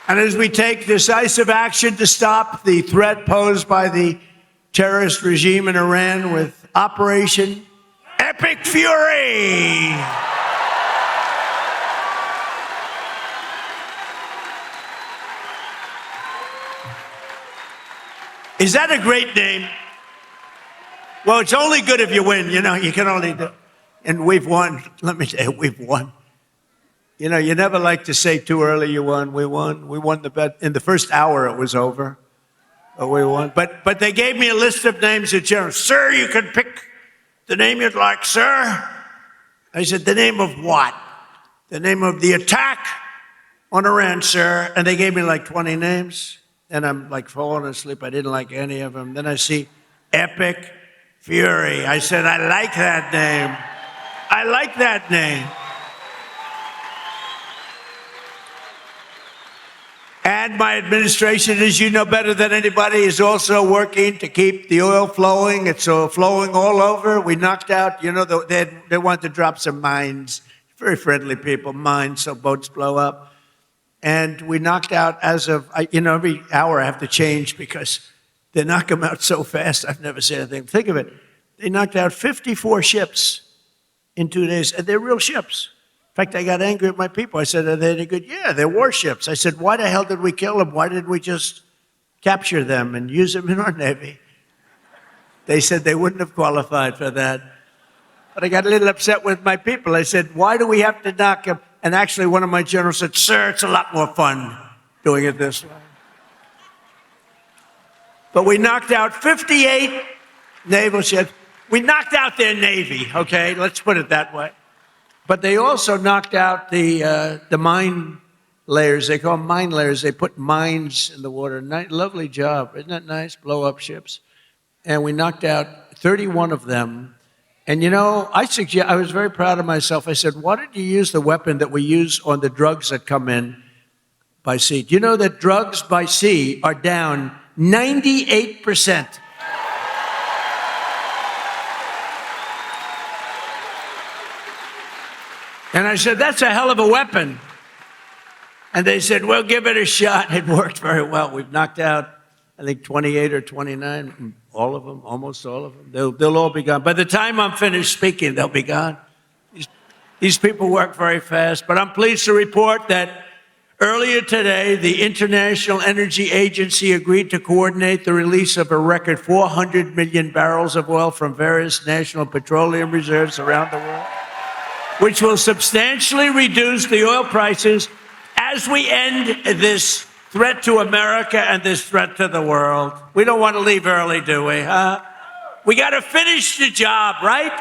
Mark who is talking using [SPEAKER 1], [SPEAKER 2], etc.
[SPEAKER 1] And as we take decisive action to stop the threat posed by the terrorist regime in Iran with Operation Epic Fury. Is that a great name? Well, it's only good if you win. You know, you can only do. And we've won. Let me tell you, we've won. You know, you never like to say too early you won. We won. We won the bet. In the first hour, it was over. But we won. But they gave me a list of names at General. Sir, you can pick the name you'd like, sir. I said, the name of what? The name of the attack on Iran, sir. And they gave me like 20 names. And I'm like falling asleep. I didn't like any of them. Then I see Epic Fury. I said, I like that name. I like that name. And my administration, as you know better than anybody, is also working to keep the oil flowing. It's flowing all over. We knocked out, you know, they want to drop some mines. Very friendly people, mines, so boats blow up. And we knocked out, as of, you know, every hour I have to change because they knock them out so fast. I've never seen anything. Think of it. They knocked out 54 ships in 2 days, and they're real ships. In fact, I got angry at my people. I said, are they any good? Yeah, they're warships. I said, why the hell did we kill them? Why didn't we just capture them and use them in our Navy? They said they wouldn't have qualified for that. But I got a little upset with my people. I said, why do we have to knock them? And actually, one of my generals said, sir, it's a lot more fun doing it this way. But we knocked out 58 naval ships. We knocked out their Navy, okay? Let's put it that way. But they also knocked out the mine layers. They call them mine layers. They put mines in the water. Lovely job. Isn't that nice? Blow up ships. And we knocked out 31 of them. And, you know, I was very proud of myself. I said, why did you use the weapon that we use on the drugs that come in by sea? Do you know that drugs by sea are down 98%? And I said, that's a hell of a weapon. And they said, well, give it a shot. It worked very well. We've knocked out, I think, 28 or 29, all of them, almost all of them. They'll all be gone. By the time I'm finished speaking, they'll be gone. These people work very fast. But I'm pleased to report that earlier today, the International Energy Agency agreed to coordinate the release of a record 400 million barrels of oil from various national petroleum reserves around the world, which will substantially reduce the oil prices as we end this threat to America and this threat to the world. We don't want to leave early, do we? We got to finish the job, right?